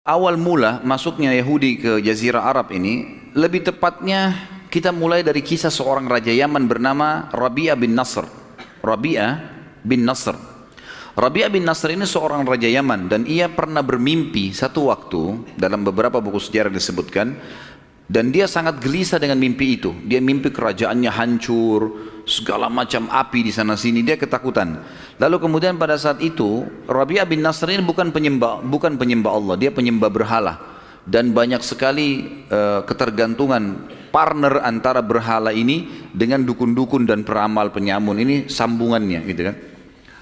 Awal mula masuknya Yahudi ke Jazirah Arab ini, lebih tepatnya kita mulai dari kisah seorang raja Yaman bernama Rabi'ah bin Nasr. Rabi'ah bin Nasr. Rabi'ah bin Nasr ini seorang raja Yaman dan ia pernah bermimpi satu waktu, dalam beberapa buku sejarah disebutkan, dan dia sangat gelisah dengan mimpi itu. Dia mimpi kerajaannya hancur, segala macam api di sana sini, dia ketakutan. Lalu kemudian pada saat itu Rabi'ah bin Nasr ini bukan penyembah Allah, dia penyembah berhala. Dan banyak sekali ketergantungan partner antara berhala ini dengan dukun-dukun dan peramal penyamun, ini sambungannya gitu kan.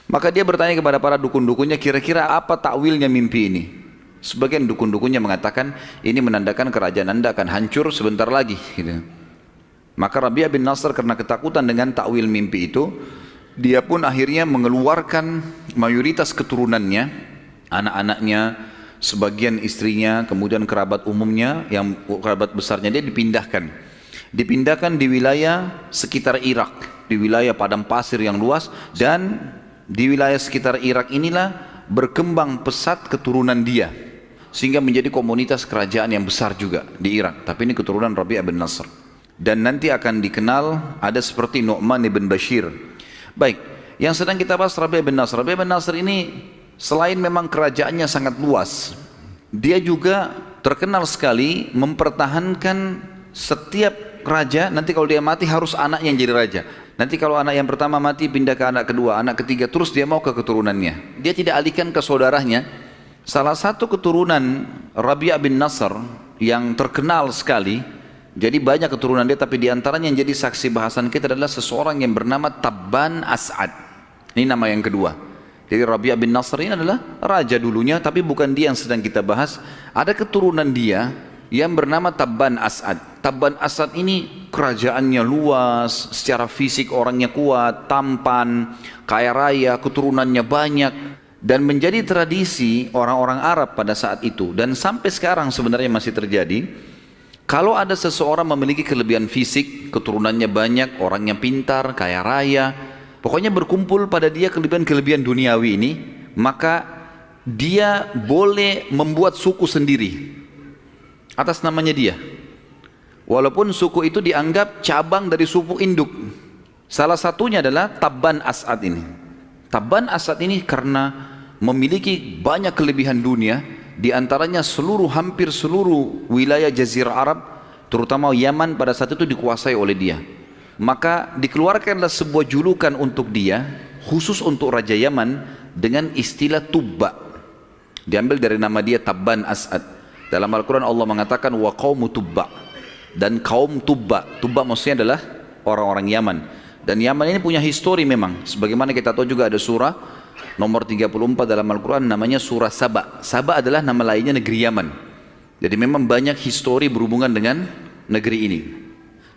Maka dia bertanya kepada para dukun-dukunnya, kira-kira apa takwilnya mimpi ini? Sebagian dukun-dukunnya mengatakan ini menandakan kerajaan Anda akan hancur sebentar lagi gitu. Maka Rabi'ah bin Nasr karena ketakutan dengan takwil mimpi itu, dia pun akhirnya mengeluarkan mayoritas keturunannya, anak-anaknya, sebagian istrinya, kemudian kerabat umumnya, yang kerabat besarnya dia dipindahkan. Dipindahkan di wilayah sekitar Irak, di wilayah padang pasir yang luas, dan di wilayah sekitar Irak inilah berkembang pesat keturunan dia, sehingga menjadi komunitas kerajaan yang besar juga di Irak. Tapi ini keturunan Rabi'ah bin Nasr. Dan nanti akan dikenal ada seperti Nu'man ibn Bashir. Baik, yang sedang kita bahas Rabi'ah bin Nasr. Rabi'ah bin Nasr ini selain memang kerajaannya sangat luas, dia juga terkenal sekali mempertahankan setiap raja. Nanti kalau dia mati harus anaknya yang jadi raja. Nanti kalau anak yang pertama mati pindah ke anak kedua, anak ketiga, terus dia mau ke keturunannya. Dia tidak alihkan ke saudaranya. Salah satu keturunan Rabi'ah bin Nasr yang terkenal sekali, jadi banyak keturunan dia, tapi diantaranya yang jadi saksi bahasan kita adalah seseorang yang bernama Tabban As'ad. Ini nama yang kedua. Jadi Rabi'ah bin Nasr ini adalah raja dulunya, tapi bukan dia yang sedang kita bahas. Ada keturunan dia yang bernama Tabban As'ad. Tabban As'ad ini kerajaannya luas, secara fisik orangnya kuat, tampan, kaya raya, keturunannya banyak, dan menjadi tradisi orang-orang Arab pada saat itu, dan sampai sekarang sebenarnya masih terjadi. Kalau ada seseorang memiliki kelebihan fisik, keturunannya banyak, orangnya pintar, kaya raya, pokoknya berkumpul pada dia kelebihan-kelebihan duniawi ini, maka dia boleh membuat suku sendiri atas namanya dia. Walaupun suku itu dianggap cabang dari suku induk. Salah satunya adalah Tabban As'ad ini. Tabban As'ad ini karena memiliki banyak kelebihan dunia, di antaranya hampir seluruh wilayah Jazirah Arab, terutama Yaman pada saat itu dikuasai oleh dia. Maka dikeluarkanlah sebuah julukan untuk dia, khusus untuk Raja Yaman, dengan istilah Tubba. Diambil dari nama dia Tabban As'ad. Dalam Al-Quran Allah mengatakan wa qaumu Tubba, dan kaum Tubba. Tubba maksudnya adalah orang-orang Yaman. Dan Yaman ini punya histori memang. Sebagaimana kita tahu juga ada surah nomor 34 dalam Al-Quran namanya surah Saba. Saba adalah nama lainnya negeri Yaman. Jadi memang banyak histori berhubungan dengan negeri ini.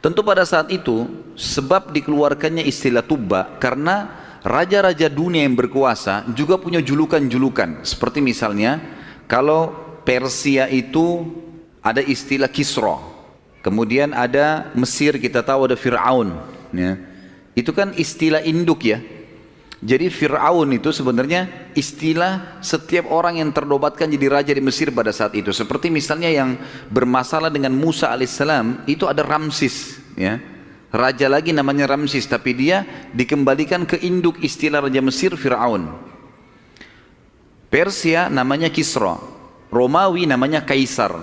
Tentu pada saat itu sebab dikeluarkannya istilah Tubba karena raja-raja dunia yang berkuasa juga punya julukan-julukan. Seperti misalnya kalau Persia itu ada istilah Kisra. Kemudian ada Mesir, kita tahu ada Fir'aun ya. Itu kan istilah induk ya. Jadi Fir'aun itu sebenarnya istilah setiap orang yang ternobatkan jadi raja di Mesir pada saat itu. Seperti misalnya yang bermasalah dengan Musa alaihissalam, itu ada Ramsis ya. Raja lagi namanya Ramsis, tapi dia dikembalikan ke induk istilah raja Mesir Fir'aun. Persia namanya Kisra, Romawi namanya Kaisar,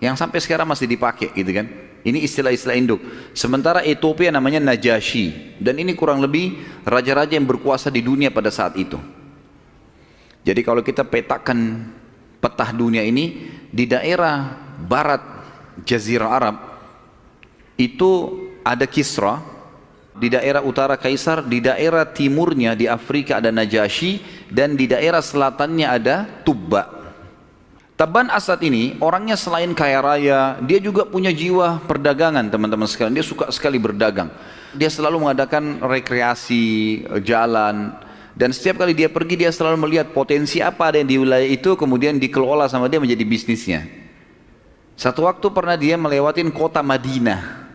yang sampai sekarang masih dipakai gitu kan. Ini istilah-istilah induk. Sementara Ethiopia namanya Najasyi, dan ini kurang lebih raja-raja yang berkuasa di dunia pada saat itu. Jadi kalau kita petakan peta dunia ini, di daerah barat Jazirah Arab itu ada Kisra, di daerah utara Kaisar, di daerah timurnya di Afrika ada Najasyi, dan di daerah selatannya ada Tubba. Tabban As'ad ini orangnya selain kaya raya, dia juga punya jiwa perdagangan teman-teman sekalian. Dia suka sekali berdagang. Dia selalu mengadakan rekreasi, jalan. Dan setiap kali dia pergi, dia selalu melihat potensi apa ada di wilayah itu, kemudian dikelola sama dia menjadi bisnisnya. Satu waktu pernah dia melewatin kota Madinah.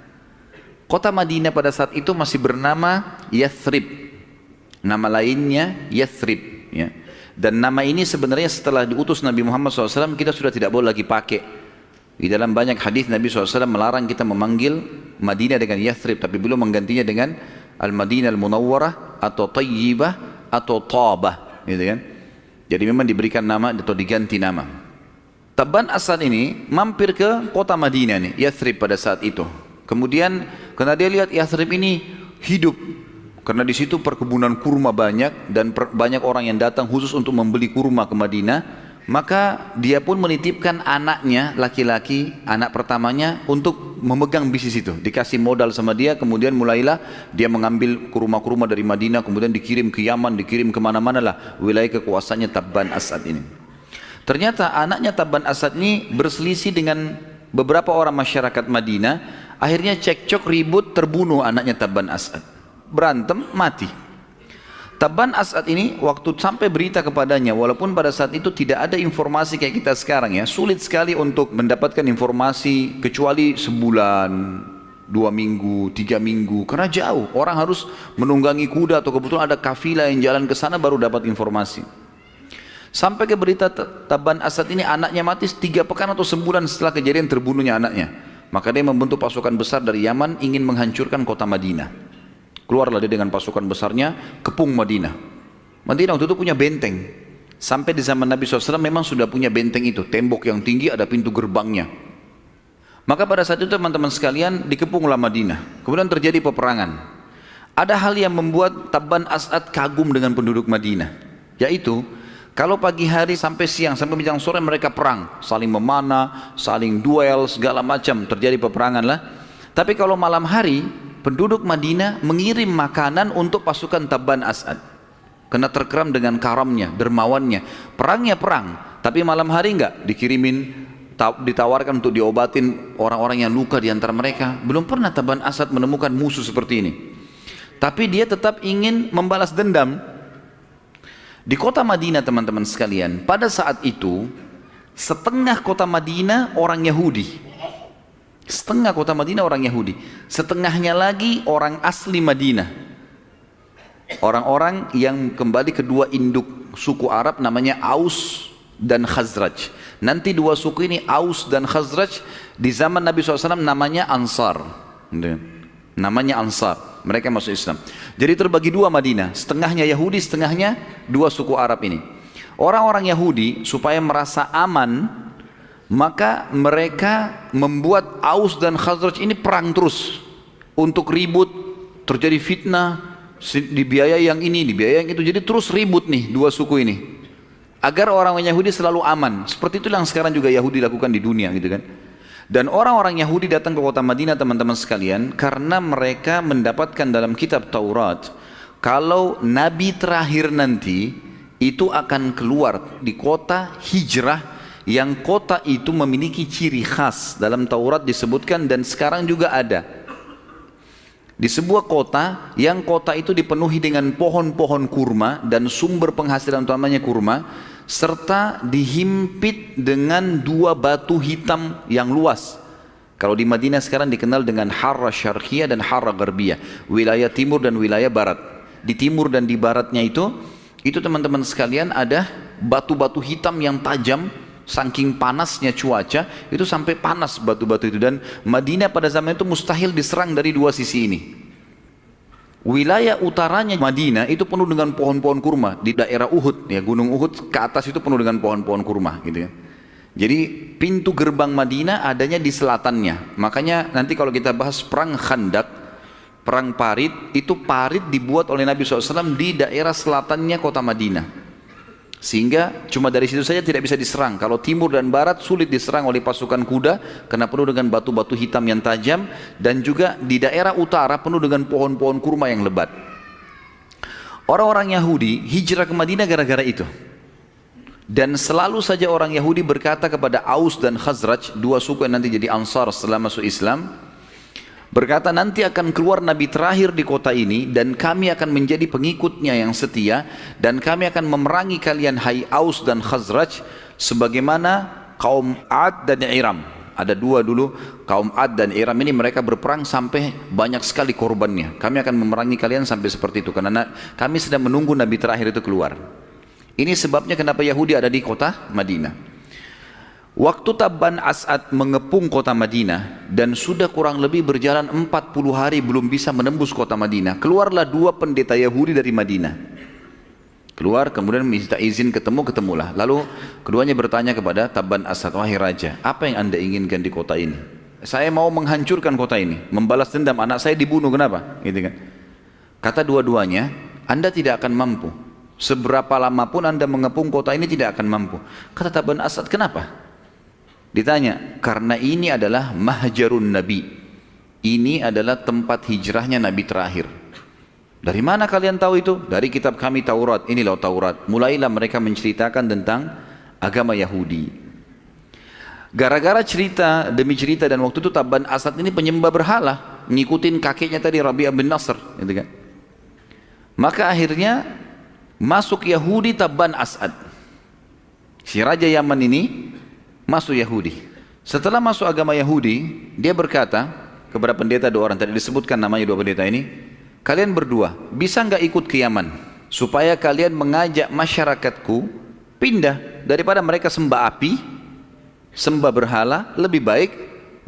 Kota Madinah pada saat itu masih bernama Yathrib. Nama lainnya Yathrib ya. Dan nama ini sebenarnya setelah diutus Nabi Muhammad SAW kita sudah tidak boleh lagi pakai. Di dalam banyak hadis Nabi SAW melarang kita memanggil Madinah dengan Yathrib, tapi beliau menggantinya dengan Al-Madinah Al-Munawwarah atau Tayyibah atau Tabah, gitu kan. Jadi memang diberikan nama atau diganti nama. Tabban Asad ini mampir ke kota Madinah nih, Yathrib pada saat itu. Kemudian karena dia lihat Yathrib ini hidup, karena di situ perkebunan kurma banyak dan banyak orang yang datang khusus untuk membeli kurma ke Madinah, maka dia pun menitipkan anaknya laki-laki, anak pertamanya untuk memegang bisnis itu. Dikasih modal sama dia, kemudian mulailah dia mengambil kurma-kurma dari Madinah, kemudian dikirim ke Yaman, dikirim kemana-mana lah wilayah kekuasaannya Tabban Asad ini. Ternyata anaknya Tabban Asad ini berselisih dengan beberapa orang masyarakat Madinah, akhirnya cekcok ribut, terbunuh anaknya Tabban Asad. Berantem, mati. Tabban Asad ini waktu sampai berita kepadanya, walaupun pada saat itu tidak ada informasi kayak kita sekarang ya, sulit sekali untuk mendapatkan informasi kecuali sebulan, 2 minggu, 3 minggu, karena jauh, orang harus menunggangi kuda atau kebetulan ada kafilah yang jalan ke sana baru dapat informasi. Sampai ke berita Tabban Asad ini anaknya mati 3 pekan atau sebulan setelah kejadian terbunuhnya anaknya. Maka dia membentuk pasukan besar dari Yaman ingin menghancurkan kota Madinah. Keluarlah dia dengan pasukan besarnya, kepung Madinah. Madinah waktu itu punya benteng. Sampai di zaman Nabi SAW memang sudah punya benteng itu. Tembok yang tinggi, ada pintu gerbangnya. Maka pada saat itu teman-teman sekalian, dikepunglah Madinah. Kemudian terjadi peperangan. Ada hal yang membuat Tabban Asad kagum dengan penduduk Madinah. Yaitu, kalau pagi hari sampai siang, sampai menjelang sore mereka perang. Saling memanah, saling duel, segala macam. Terjadi peperangan lah. Tapi kalau malam hari, penduduk Madinah mengirim makanan untuk pasukan Tabban Asad. Kena terkeram dengan karamnya, dermawannya. Perangnya perang, tapi malam hari enggak dikirimin, ditawarkan untuk diobatin orang-orang yang luka di antara mereka. Belum pernah Tabban Asad menemukan musuh seperti ini. Tapi dia tetap ingin membalas dendam. Di kota Madinah teman-teman sekalian, pada saat itu setengah kota Madinah orang Yahudi. Setengah kota Madinah orang Yahudi, setengahnya lagi orang asli Madinah. Orang-orang yang kembali kedua induk suku Arab namanya Aus dan Khazraj. Nanti dua suku ini Aus dan Khazraj di zaman Nabi SAW namanya Ansar. Namanya Ansar, mereka masuk Islam. Jadi terbagi dua Madinah, setengahnya Yahudi, setengahnya dua suku Arab ini. Orang-orang Yahudi supaya merasa aman, maka mereka membuat Aus dan Khazraj ini perang terus untuk ribut, terjadi fitnah, dibiayai yang ini, dibiayai yang itu, jadi terus ribut nih dua suku ini agar orang Yahudi selalu aman. Seperti itu yang sekarang juga Yahudi lakukan di dunia gitu kan. Dan orang-orang Yahudi datang ke kota Madinah teman-teman sekalian karena mereka mendapatkan dalam kitab Taurat kalau Nabi terakhir nanti itu akan keluar di kota hijrah, yang kota itu memiliki ciri khas. Dalam Taurat disebutkan dan sekarang juga ada di sebuah kota yang kota itu dipenuhi dengan pohon-pohon kurma dan sumber penghasilan utamanya kurma, serta dihimpit dengan 2 batu hitam yang luas. Kalau di Madinah sekarang dikenal dengan Harra Syarqiyah dan Harra Gharbiyah, wilayah timur dan wilayah barat. Di timur dan di baratnya itu teman-teman sekalian ada batu-batu hitam yang tajam. Saking panasnya cuaca itu sampai panas batu-batu itu, dan Madinah pada zaman itu mustahil diserang dari dua sisi ini. Wilayah utaranya Madinah itu penuh dengan pohon-pohon kurma. Di daerah Uhud ya, gunung Uhud ke atas itu penuh dengan pohon-pohon kurma gitu ya. Jadi pintu gerbang Madinah adanya di selatannya. Makanya nanti kalau kita bahas perang Khandak, perang Parit, itu parit dibuat oleh Nabi SAW di daerah selatannya kota Madinah. Sehingga cuma dari situ saja tidak bisa diserang. Kalau timur dan barat sulit diserang oleh pasukan kuda karena penuh dengan batu-batu hitam yang tajam, dan juga di daerah utara penuh dengan pohon-pohon kurma yang lebat. Orang-orang Yahudi hijrah ke Madinah gara-gara itu. Dan selalu saja orang Yahudi berkata kepada Aus dan Khazraj, dua suku yang nanti jadi Ansar setelah masuk Islam, berkata nanti akan keluar Nabi terakhir di kota ini dan kami akan menjadi pengikutnya yang setia, dan kami akan memerangi kalian hai Aus dan Khazraj sebagaimana kaum Ad dan Iram. Ada dua dulu, kaum Ad dan Iram ini mereka berperang sampai banyak sekali korbannya. Kami akan memerangi kalian sampai seperti itu karena kami sedang menunggu Nabi terakhir itu keluar. Ini sebabnya kenapa Yahudi ada di kota Madinah. Waktu Tabban As'ad mengepung kota Madinah dan sudah kurang lebih berjalan 40 hari belum bisa menembus kota Madinah, keluarlah dua pendeta Yahudi dari Madinah. Keluar kemudian minta izin ketemulah. Lalu keduanya bertanya kepada Tabban As'ad, wahai raja, apa yang anda inginkan di kota ini? Saya mau menghancurkan kota ini, membalas dendam, anak saya dibunuh, kenapa? Gitu kan. Kata dua-duanya, anda tidak akan mampu. Seberapa lama pun anda mengepung kota ini tidak akan mampu. Kata Tabban As'ad, kenapa? Ditanya, karena ini adalah mahjarun Nabi. Ini adalah tempat hijrahnya Nabi terakhir. Dari mana kalian tahu itu? Dari kitab kami Taurat. Inilah Taurat. Mulailah mereka menceritakan tentang agama Yahudi. Gara-gara cerita demi cerita, dan waktu itu Tabban As'ad ini penyembah berhala, ngikutin kakeknya tadi Rabi'ah bin Nasr, gitu kan. Maka akhirnya masuk Yahudi Tabban As'ad. Si raja Yaman ini masuk Yahudi. Setelah masuk agama Yahudi, dia berkata kepada pendeta dua orang, tadi disebutkan namanya dua pendeta ini, kalian berdua bisa nggak ikut ke Yaman supaya kalian mengajak masyarakatku pindah daripada mereka sembah api, sembah berhala, lebih baik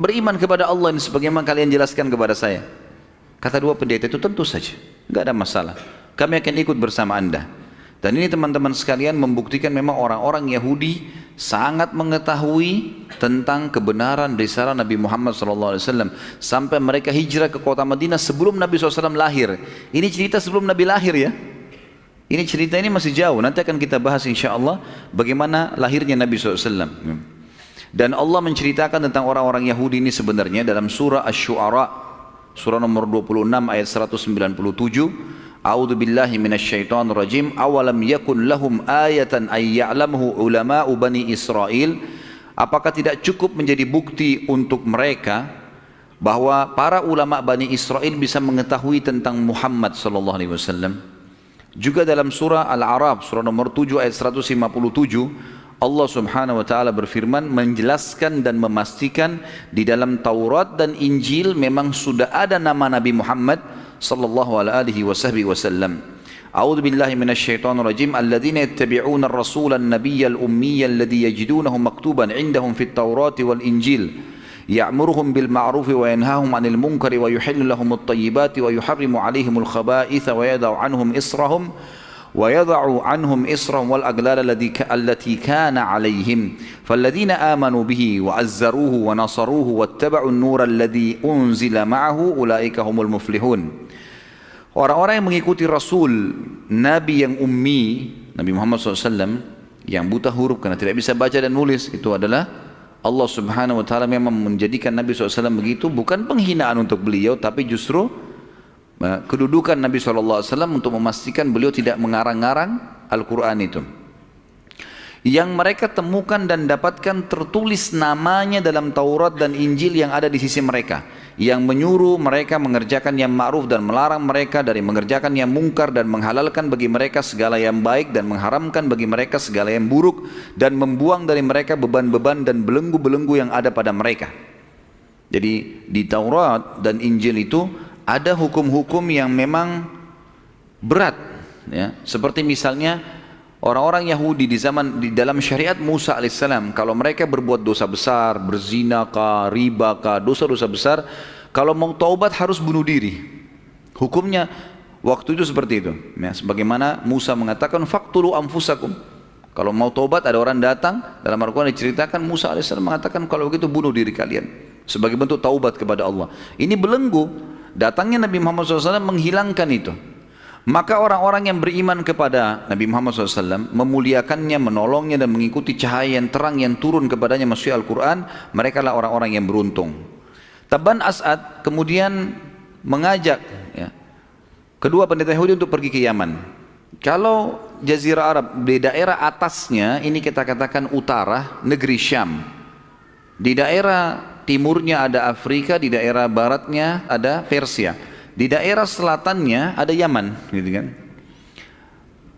beriman kepada Allah ini sebagaimana kalian jelaskan kepada saya. Kata dua pendeta itu, tentu saja, nggak ada masalah, kami akan ikut bersama anda. Dan ini teman-teman sekalian membuktikan memang orang-orang Yahudi sangat mengetahui tentang kebenaran risalah Nabi Muhammad SAW sampai mereka hijrah ke kota Madinah sebelum Nabi SAW lahir. Ini cerita sebelum Nabi lahir ya. Ini cerita ini masih jauh. Nanti akan kita bahas insya Allah bagaimana lahirnya Nabi SAW. Dan Allah menceritakan tentang orang-orang Yahudi ini sebenarnya dalam surah Asy-Syu'ara, surah nomor 26 ayat 197. A'udzu billahi minasyaitonir rajim. Awalam yakun lahum ayatan ay ya'lamuhu ulama'u bani Israil. Apakah tidak cukup menjadi bukti untuk mereka bahwa para ulama Bani Israel bisa mengetahui tentang Muhammad sallallahu alaihi wasallam? Juga dalam surah Al-A'raf, surah nomor 7 ayat 157, Allah subhanahu wa ta'ala berfirman menjelaskan dan memastikan di dalam Taurat dan Injil memang sudah ada nama Nabi Muhammad sallallahu alaihi wasallam. A'udzu billahi minasyaitonir rajim. Alladzina yattabi'una ar-rasula an-nabiyyal ummiyya alladhi yajidunahu maktuban 'indahum fit Taurati wal Injil ya'muruhum bil ma'rufi wa yanhahum 'anil munkari wa yuhillu lahum at-tayyibati wa yuharrimu 'alaihimul khaba'itha wa yada'u 'anhum israhum ويضع عنهم إصرهم والأغلال التي كان عليهم فالذين آمنوا به وعزروه ونصروه واتبعوا النور الذي أنزل معه أولئك هم المفلحون. Orang-orang yang mengikuti Rasul Nabi yang ummi, Nabi Muhammad SAW, yang buta huruf karena tidak bisa baca dan nulis, itu adalah Allah subhanahu wa ta'ala memang menjadikan Nabi SAW begitu, bukan penghinaan untuk beliau, tapi justru kedudukan Nabi SAW untuk memastikan beliau tidak mengarang-arang Al-Quran itu. Yang mereka temukan dan dapatkan tertulis namanya dalam Taurat dan Injil yang ada di sisi mereka, yang menyuruh mereka mengerjakan yang ma'ruf dan melarang mereka dari mengerjakan yang mungkar, dan menghalalkan bagi mereka segala yang baik dan mengharamkan bagi mereka segala yang buruk, dan membuang dari mereka beban-beban dan belenggu-belenggu yang ada pada mereka. Jadi di Taurat dan Injil itu ada hukum-hukum yang memang berat, ya. Seperti misalnya orang-orang Yahudi di dalam syariat Musa alaihissalam, kalau mereka berbuat dosa besar, berzina kah, riba kah, dosa-dosa besar, kalau mau taubat harus bunuh diri. Hukumnya waktu itu seperti itu, ya. Sebagaimana Musa mengatakan faqtulu anfusakum. Kalau mau taubat ada orang datang, dalam Al-Quran diceritakan Musa alaihissalam mengatakan kalau begitu bunuh diri kalian sebagai bentuk taubat kepada Allah. Ini belenggu. Datangnya Nabi Muhammad SAW menghilangkan itu. Maka orang-orang yang beriman kepada Nabi Muhammad SAW, memuliakannya, menolongnya dan mengikuti cahaya yang terang yang turun kepadanya maksudnya Al-Quran, mereka lah orang-orang yang beruntung. Tabban As'ad kemudian mengajak, ya, kedua pendeta Yahudi untuk pergi ke Yaman. Kalau Jazirah Arab di daerah atasnya, ini kita katakan utara, negeri Syam. Di daerah timurnya ada Afrika, di daerah baratnya ada Persia, di daerah selatannya ada Yaman, gitu kan.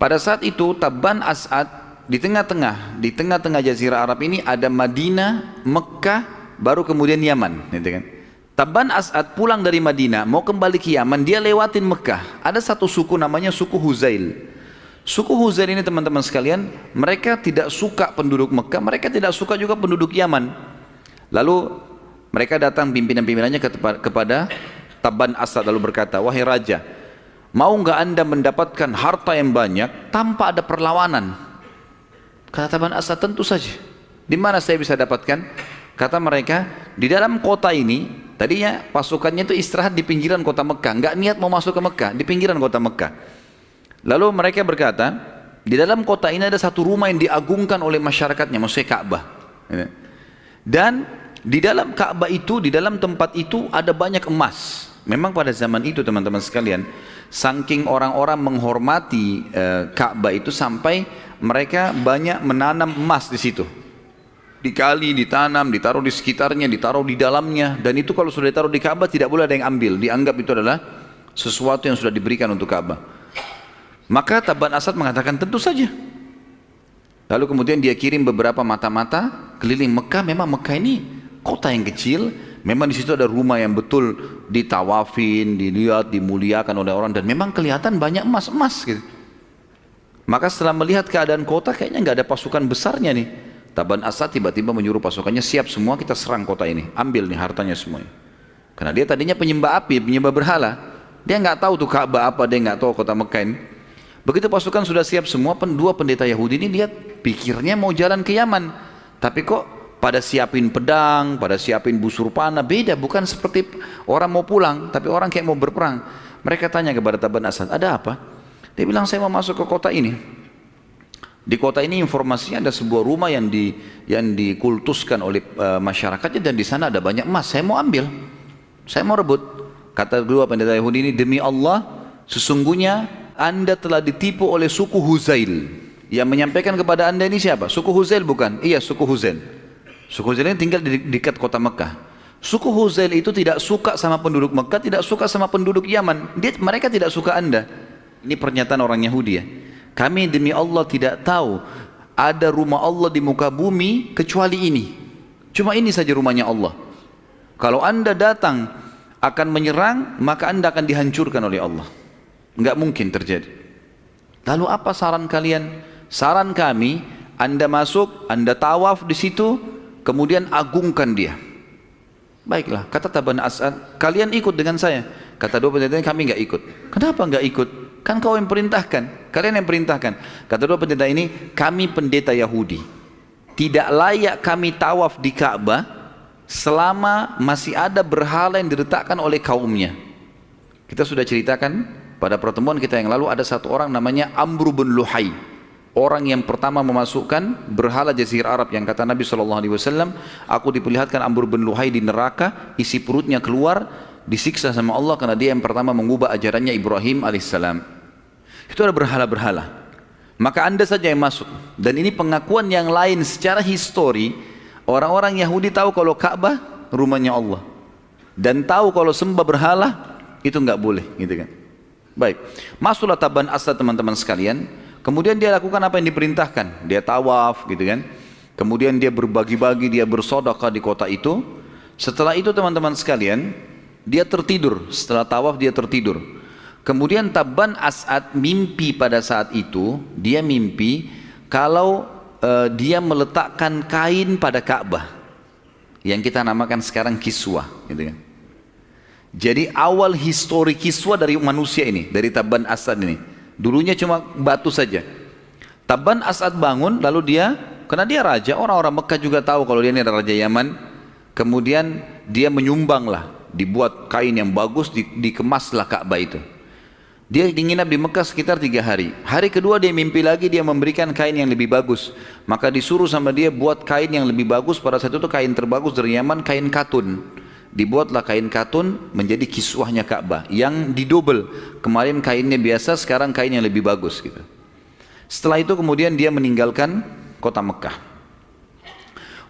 Pada saat itu Tabban As'ad di tengah-tengah Jazirah Arab ini ada Madinah, Mekah, baru kemudian Yaman, gitu kan. Tabban As'ad pulang dari Madinah mau kembali ke Yaman, dia lewatin Mekah. Ada satu suku namanya suku Huzail. Suku Huzail ini teman-teman sekalian, mereka tidak suka penduduk Mekah, mereka tidak suka juga penduduk Yaman. Lalu mereka datang pimpinan-pimpinannya kepada Tabban Asad lalu berkata, wahai raja, mau nggak anda mendapatkan harta yang banyak tanpa ada perlawanan? Kata Tabban Asad, tentu saja. Di mana saya bisa dapatkan? Kata mereka, di dalam kota ini, tadinya pasukannya itu istirahat di pinggiran kota Mekah, nggak niat mau masuk ke Mekah, di pinggiran kota Mekah. Lalu mereka berkata, di dalam kota ini ada satu rumah yang diagungkan oleh masyarakatnya, maksudnya Ka'bah. Dan di dalam Ka'bah itu, di dalam tempat itu ada banyak emas. Memang pada zaman itu teman-teman sekalian, saking orang-orang menghormati Ka'bah itu sampai mereka banyak menanam emas di situ. Dikali, ditanam, ditaruh di sekitarnya, ditaruh di dalamnya. Dan itu kalau sudah ditaruh di Ka'bah tidak boleh ada yang ambil. Dianggap itu adalah sesuatu yang sudah diberikan untuk Ka'bah. Maka Tabban Asad mengatakan tentu saja. Lalu kemudian dia kirim beberapa mata-mata keliling Mekah. Memang Mekah ini kota yang kecil. Memang di situ ada rumah yang betul ditawafin, dilihat, dimuliakan oleh orang. Dan memang kelihatan banyak emas-emas gitu. Maka setelah melihat keadaan kota kayaknya nggak ada pasukan besarnya nih. Tabban Asad tiba-tiba menyuruh pasukannya, siap semua kita serang kota ini, ambil nih hartanya semuanya. Karena dia tadinya penyembah api, penyembah berhala, dia nggak tahu tuh Ka'bah apa, dia nggak tahu kota Mekah ini. Begitu pasukan sudah siap semua, dua pendeta Yahudi ini lihat pikirnya mau jalan ke Yaman, tapi kok pada siapin pedang, pada siapin busur panah, beda, bukan seperti orang mau pulang, tapi orang kayak mau berperang. Mereka tanya kepada Tabban Asad, ada apa? Dia bilang, saya mau masuk ke kota ini. Di kota ini informasinya ada sebuah rumah yang dikultuskan oleh masyarakatnya, dan di sana ada banyak emas. Saya mau ambil, saya mau rebut. Kata dua pendeta Yahudi ini, demi Allah, sesungguhnya anda telah ditipu oleh suku Huzail. Yang menyampaikan kepada anda ini siapa? Suku Huzail bukan? Iya, suku Huzail. Suku Huzail ini tinggal di dekat kota Mekah. Suku Huzail itu tidak suka sama penduduk Mekah, tidak suka sama penduduk Yaman. Mereka tidak suka anda. Ini pernyataan orang Yahudi ya. Kami demi Allah tidak tahu ada rumah Allah di muka bumi kecuali ini. Cuma ini saja rumahnya Allah. Kalau anda datang akan menyerang, maka anda akan dihancurkan oleh Allah. Enggak mungkin terjadi. Lalu apa saran kalian? Saran kami, anda masuk, anda tawaf di situ, kemudian agungkan dia. Baiklah, kata Tabban Asad, kalian ikut dengan saya. Kata dua pendeta, kami enggak ikut. Kenapa enggak ikut? Kan kau yang perintahkan, kalian yang perintahkan. Kata dua pendeta ini, kami pendeta Yahudi, tidak layak kami tawaf di Ka'bah selama masih ada berhala yang diletakkan oleh kaumnya. Kita sudah ceritakan pada pertemuan kita yang lalu, ada satu orang namanya Amr bin Luhai, orang yang pertama memasukkan berhala Jazirah Arab, yang kata Nabi SAW, aku diperlihatkan Amr bin Luhai di neraka, isi perutnya keluar, disiksa sama Allah karena dia yang pertama mengubah ajarannya Ibrahim alaihissalam. Itu ada berhala-berhala. Maka anda saja yang masuk. Dan ini pengakuan yang lain secara histori. Orang-orang Yahudi tahu kalau Ka'bah rumahnya Allah, dan tahu kalau sembah berhala itu nggak boleh, gitu kan. Baik, masuklah Tabban Asad teman-teman sekalian. Kemudian dia lakukan apa yang diperintahkan. Dia tawaf, gitu kan. Kemudian dia berbagi-bagi, dia bersedekah di kota itu. Setelah itu teman-teman sekalian, dia tertidur. Setelah tawaf dia tertidur. Kemudian Tabban Asad mimpi pada saat itu, dia mimpi kalau dia meletakkan kain pada Ka'bah, yang kita namakan sekarang kiswah, gitu kan. Jadi awal histori kiswah dari manusia ini, dari Tabban Asad ini. Dulunya cuma batu saja. Tabban Asad bangun, lalu dia, karena dia raja, orang-orang Mekah juga tahu kalau dia ini adalah raja Yaman. Kemudian dia menyumbanglah, dibuat kain yang bagus, dikemaslah Ka'bah itu. Dia menginap di Mekah sekitar 3 hari. Hari kedua dia mimpi lagi, dia memberikan kain yang lebih bagus. Maka disuruh sama dia buat kain yang lebih bagus. Pada saat itu kain terbagus dari Yaman, kain katun. Dibuatlah kain katun menjadi kiswahnya Ka'bah, yang didobel. Kemarin kainnya biasa, sekarang kain yang lebih bagus gitu. Setelah itu kemudian dia meninggalkan kota Mekah.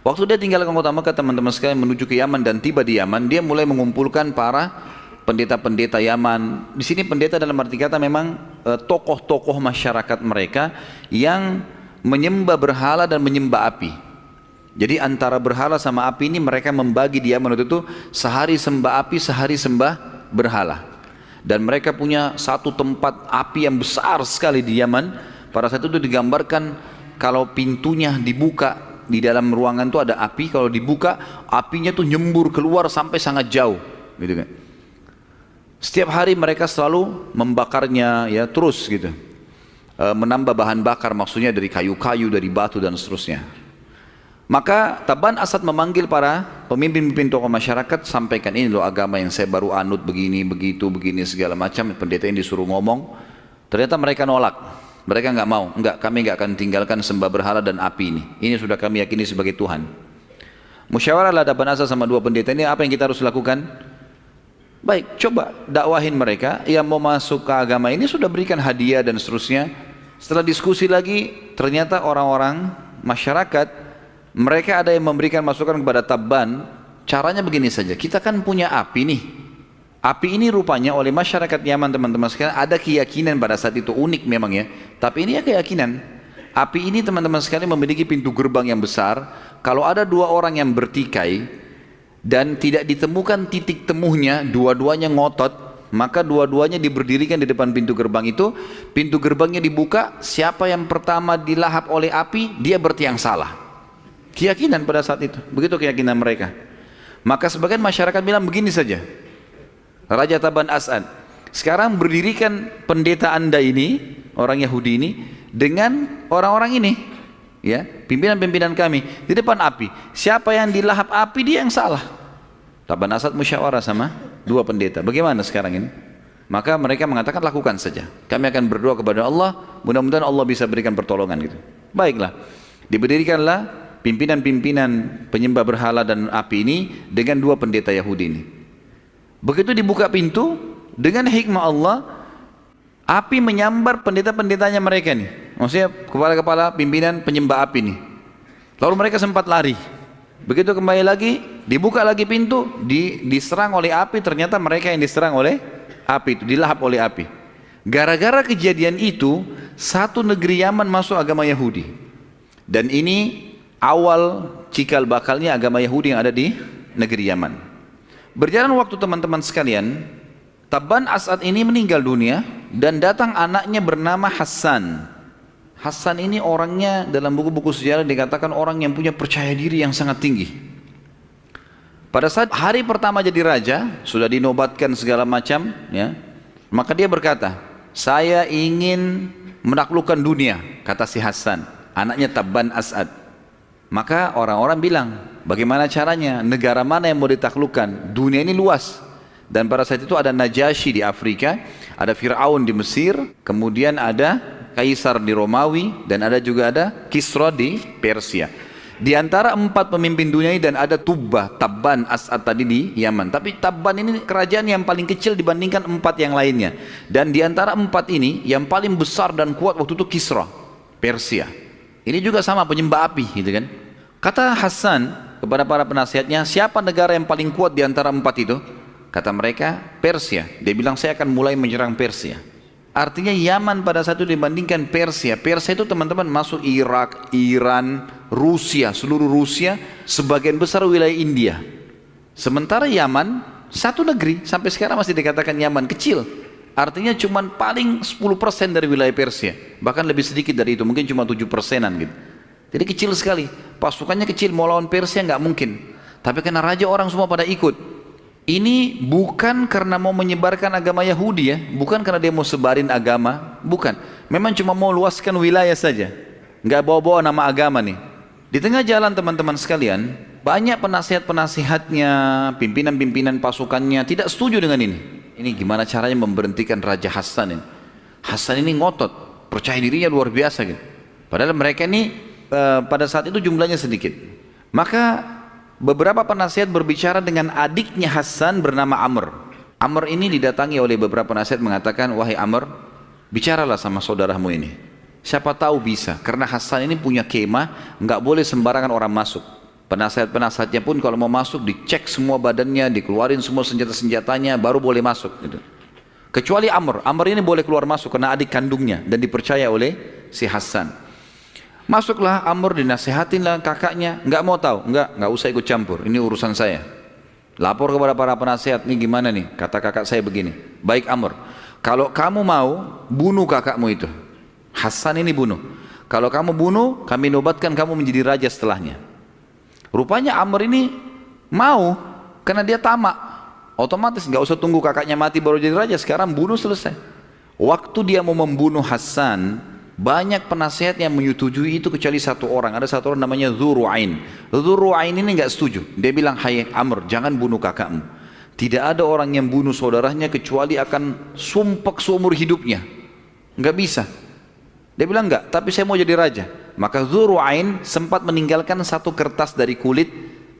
Waktu dia tinggalkan kota Mekah, teman-teman sekalian, menuju ke Yaman dan tiba di Yaman, dia mulai mengumpulkan para pendeta-pendeta Yaman. Di sini pendeta dalam arti kata memang tokoh-tokoh masyarakat mereka yang menyembah berhala dan menyembah api. Jadi antara berhala sama api ini mereka membagi di Yaman itu sehari sembah api, sehari sembah berhala. Dan mereka punya satu tempat api yang besar sekali di Yaman. Pada saat itu digambarkan kalau pintunya dibuka di dalam ruangan itu ada api, kalau dibuka apinya tuh nyembur keluar sampai sangat jauh, gitu kan. Setiap hari mereka selalu membakarnya ya terus gitu. Menambah bahan bakar, maksudnya dari kayu-kayu, dari batu dan seterusnya. Maka Taban Asad memanggil para pemimpin-pemimpin tokoh masyarakat, sampaikan ini loh agama yang saya baru anut, begini, begitu, begini segala macam. Pendeta ini disuruh ngomong. Ternyata mereka nolak. Mereka nggak mau, kami nggak akan tinggalkan sembah berhala dan api ini. Ini sudah kami yakini sebagai Tuhan. Musyawarahlah Taban Asad sama dua pendeta ini, apa yang kita harus lakukan? Baik, coba dakwahin mereka yang mau masuk ke agama ini, sudah berikan hadiah dan seterusnya. Setelah diskusi lagi, ternyata orang-orang masyarakat, mereka ada yang memberikan masukan kepada Taban. Caranya begini saja, kita kan punya api nih. Api ini rupanya oleh masyarakat Yaman, teman-teman sekalian, ada keyakinan pada saat itu, unik memang ya. Tapi ini ya keyakinan. Api ini teman-teman sekalian memiliki pintu gerbang yang besar. Kalau ada dua orang yang bertikai dan tidak ditemukan titik temunya, dua-duanya ngotot, maka dua-duanya diberdirikan di depan pintu gerbang itu. Pintu gerbangnya dibuka, siapa yang pertama dilahap oleh api, dia berarti yang salah. Keyakinan pada saat itu, begitu keyakinan mereka. Maka sebagian masyarakat bilang begini saja, Raja Taban Asad, sekarang berdirikan pendeta anda ini, orang Yahudi ini, dengan orang-orang ini, ya, pimpinan-pimpinan kami di depan api. Siapa yang dilahap api, dia yang salah. Taban Asad musyawarah sama dua pendeta. Bagaimana sekarang ini? Maka mereka mengatakan lakukan saja. Kami akan berdoa kepada Allah, mudah-mudahan Allah bisa berikan pertolongan gitu. Baiklah. Diberdirikanlah pimpinan-pimpinan penyembah berhala dan api ini dengan dua pendeta Yahudi ini. Begitu dibuka pintu, dengan hikmah Allah, api menyambar pendeta-pendetanya mereka nih. Maksudnya kepala-kepala pimpinan penyembah api nih. Lalu mereka sempat lari. Begitu kembali lagi, dibuka lagi pintu, diserang oleh api. Ternyata mereka yang diserang oleh api itu, dilahap oleh api. Gara-gara kejadian itu, satu negeri Yaman masuk agama Yahudi. Dan ini awal cikal bakalnya agama Yahudi yang ada di negeri Yaman. Berjalan waktu teman-teman sekalian, Taban Asad ini meninggal dunia dan datang anaknya bernama Hassan. Hassan ini orangnya dalam buku-buku sejarah dikatakan orang yang punya percaya diri yang sangat tinggi. Pada saat hari pertama jadi raja, sudah dinobatkan segala macam, ya, maka dia berkata, saya ingin menaklukkan dunia, kata si Hassan, anaknya Taban Asad. Maka orang-orang bilang, bagaimana caranya? Negara mana yang mau ditaklukkan? Dunia ini luas. Dan pada saat itu ada Najasyi di Afrika, ada Fir'aun di Mesir, kemudian ada Kaisar di Romawi, dan ada juga ada Kisra di Persia. Di antara empat pemimpin dunia ini, dan ada Taban Asad tadi di Yaman. Tapi Taban ini kerajaan yang paling kecil dibandingkan empat yang lainnya. Dan di antara empat ini, yang paling besar dan kuat waktu itu Kisra, Persia. Ini juga sama penyembah api, gitu kan? Kata Hassan kepada para penasihatnya, siapa negara yang paling kuat di antara empat itu? Kata mereka, Persia. Dia bilang, saya akan mulai menyerang Persia. Artinya Yaman pada saat itu dibandingkan Persia. Persia itu teman-teman masuk Irak, Iran, Rusia, seluruh Rusia, sebagian besar wilayah India. Sementara Yaman, satu negeri, sampai sekarang masih dikatakan Yaman, kecil. Artinya cuma paling 10% dari wilayah Persia. Bahkan lebih sedikit dari itu, mungkin cuma 7%-an gitu. Jadi kecil sekali. Pasukannya kecil, mau lawan Persia nggak mungkin. Tapi karena raja orang semua pada ikut. Ini bukan karena mau menyebarkan agama Yahudi ya, bukan karena dia mau sebarin agama, bukan. Memang cuma mau luaskan wilayah saja, nggak bawa-bawa nama agama nih. Di tengah jalan teman-teman sekalian, banyak penasihat-penasihatnya, pimpinan-pimpinan pasukannya tidak setuju dengan ini. Ini gimana caranya memberhentikan Raja Hassan ini? Hassan ini ngotot, percaya dirinya luar biasa gitu. Padahal mereka ini pada saat itu jumlahnya sedikit. Maka beberapa penasihat berbicara dengan adiknya Hassan bernama Amr. Amr ini didatangi oleh beberapa penasihat mengatakan, wahai Amr, bicaralah sama saudaramu ini. Siapa tahu bisa, karena Hassan ini punya kemah, nggak boleh sembarangan orang masuk. Penasihat-penasihatnya pun kalau mau masuk dicek semua badannya, dikeluarin semua senjata-senjatanya, baru boleh masuk. Gitu. Kecuali Amr. Amr ini boleh keluar masuk karena adik kandungnya dan dipercaya oleh si Hassan. Masuklah Amr, dinasihatinlah kakaknya, nggak mau tahu, nggak usah ikut campur, ini urusan saya. Lapor kepada para penasihat, ini gimana nih, kata kakak saya begini. Baik Amr, kalau kamu mau bunuh kakakmu itu, Hassan ini bunuh. Kalau kamu bunuh, kami nobatkan kamu menjadi raja setelahnya. Rupanya Amr ini mau, karena dia tamak. Otomatis nggak usah tunggu kakaknya mati baru jadi raja, sekarang bunuh selesai. Waktu dia mau membunuh Hassan, banyak penasehat yang menyetujui itu kecuali satu orang. Ada satu orang namanya Dzu Ru'ain. Dzu Ru'ain ini nggak setuju. Dia bilang, hai Amr, jangan bunuh kakakmu. Tidak ada orang yang bunuh saudaranya kecuali akan sumpek seumur hidupnya. Nggak bisa. Dia bilang enggak, tapi saya mau jadi raja. Maka Dzu Ru'ain sempat meninggalkan satu kertas dari kulit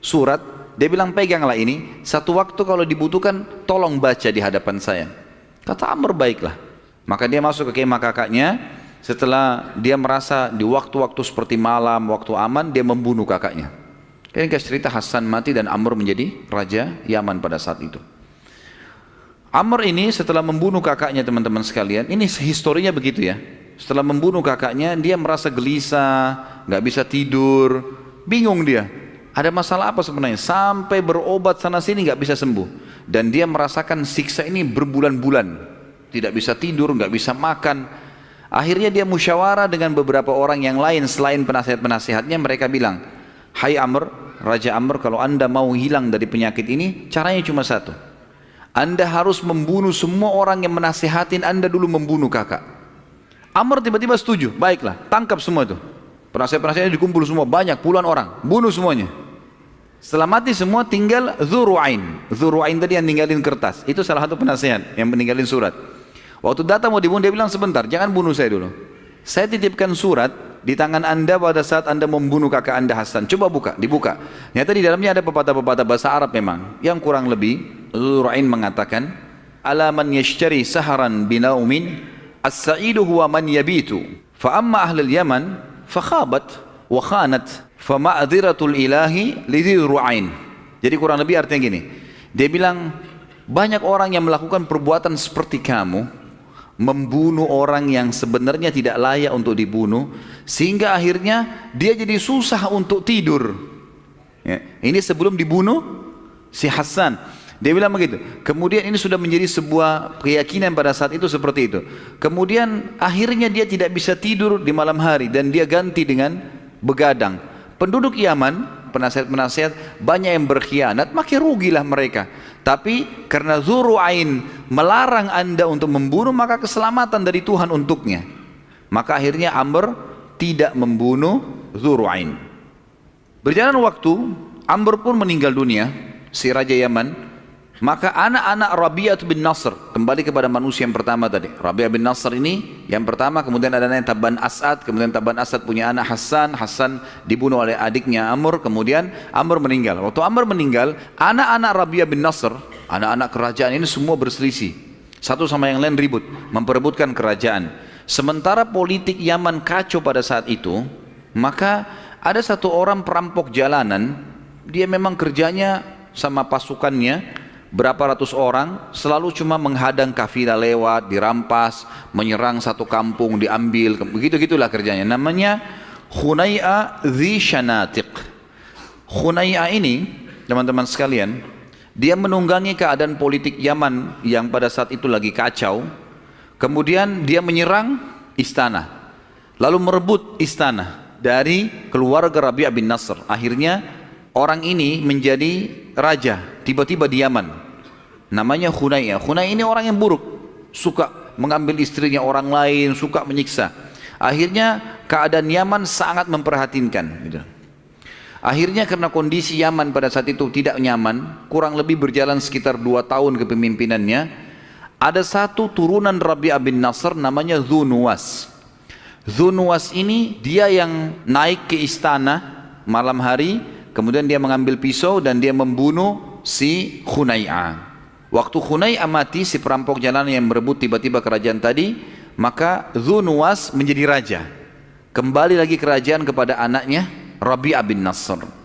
surat. Dia bilang, peganglah ini. Satu waktu kalau dibutuhkan, tolong baca di hadapan saya. Kata Amr, baiklah. Maka dia masuk ke kemah kakaknya. Setelah dia merasa di waktu-waktu seperti malam, waktu aman, dia membunuh kakaknya. Ini kasih cerita Hassan mati dan Amr menjadi raja Yaman pada saat itu. Amr ini setelah membunuh kakaknya, teman-teman sekalian, ini historinya begitu ya. Setelah membunuh kakaknya, dia merasa gelisah, nggak bisa tidur, bingung dia. Ada masalah apa sebenarnya? Sampai berobat sana sini nggak bisa sembuh. Dan dia merasakan siksa ini berbulan-bulan. Tidak bisa tidur, nggak bisa makan. Akhirnya dia musyawarah dengan beberapa orang yang lain selain penasihat-penasihatnya. Mereka bilang, hai Amr, Raja Amr, kalau anda mau hilang dari penyakit ini, caranya cuma satu. Anda harus membunuh semua orang yang menasihatin anda dulu membunuh kakak. Amr tiba-tiba setuju, baiklah, tangkap semua itu. Penasihat-penasihatnya dikumpul semua, banyak, puluhan orang, bunuh semuanya. Setelah mati semua, tinggal Dzu Ru'ain. Dzu Ru'ain tadi yang ninggalin kertas. Itu salah satu penasihat yang meninggalin surat. Waktu datang mau dibunuh, dia bilang, sebentar, jangan bunuh saya dulu. Saya titipkan surat di tangan anda pada saat anda membunuh kakak anda Hassan. Coba buka, dibuka. Ternyata di dalamnya ada pepatah-pepatah bahasa Arab memang. Yang kurang lebih, Dzu Ru'ain mengatakan, ala man yashtari saharan binaumin, as-sa'idu huwa man yabitu. Fa amma ahlul Yaman, fa khabat wa khanat, fa ma'adhiratul ilahi lidzi Ru'ain. Jadi kurang lebih artinya gini. Dia bilang, banyak orang yang melakukan perbuatan seperti kamu, membunuh orang yang sebenarnya tidak layak untuk dibunuh, sehingga akhirnya dia jadi susah untuk tidur ya. Ini sebelum dibunuh si Hassan. Dia bilang begitu. Kemudian ini sudah menjadi sebuah keyakinan pada saat itu seperti itu. Kemudian akhirnya dia tidak bisa tidur di malam hari dan dia ganti dengan begadang. Penduduk Yaman, penasihat-penasihat banyak yang berkhianat, makin rugilah mereka. Tapi karena Dzu Ru'ain melarang anda untuk membunuh, maka keselamatan dari Tuhan untuknya. Maka akhirnya Amr tidak membunuh Dzu Ru'ain. Berjalan waktu, Amr pun meninggal dunia, si Raja Yaman. Maka anak-anak Rabi'ah bin Nasr kembali kepada manusia yang pertama tadi. Rabi'ah bin Nasr ini yang pertama, kemudian ada anaknya Taban As'ad, kemudian Taban As'ad punya anak Hassan, Hassan dibunuh oleh adiknya Amr, kemudian Amr meninggal. Waktu Amr meninggal, anak-anak Rabi'ah bin Nasr, anak-anak kerajaan ini semua berselisih. Satu sama yang lain ribut, memperebutkan kerajaan. Sementara politik Yaman kacau pada saat itu, maka ada satu orang perampok jalanan, dia memang kerjanya sama pasukannya, berapa ratus orang, selalu cuma menghadang kafilah lewat, dirampas, menyerang satu kampung, diambil, begitu-gitulah kerjanya. Namanya Khunai'ah Dzi Syanatiq. Khunai'ah ini, teman-teman sekalian, dia menunggangi keadaan politik Yaman yang pada saat itu lagi kacau. Kemudian dia menyerang istana, lalu merebut istana dari keluarga Rabi'ah bin Nasr. Akhirnya orang ini menjadi raja tiba-tiba di Yaman. Namanya Khunai'ah. Khunai'ah ini orang yang buruk, suka mengambil istrinya orang lain, suka menyiksa. Akhirnya keadaan Yaman sangat memprihatinkan gitu. Akhirnya karena kondisi Yaman pada saat itu tidak nyaman, kurang lebih berjalan sekitar 2 tahun kepemimpinannya, ada satu turunan Rabi'ah bin Nasr namanya Dzu Nuwas. Dzu Nuwas ini dia yang naik ke istana malam hari, kemudian dia mengambil pisau dan dia membunuh si Khunai'ah. Waktu Khunai'ah mati, si perampok jalanan yang merebut tiba-tiba kerajaan tadi, maka Dzu Nuwas menjadi raja. Kembali lagi kerajaan kepada anaknya Rabi'ah bin Nasr.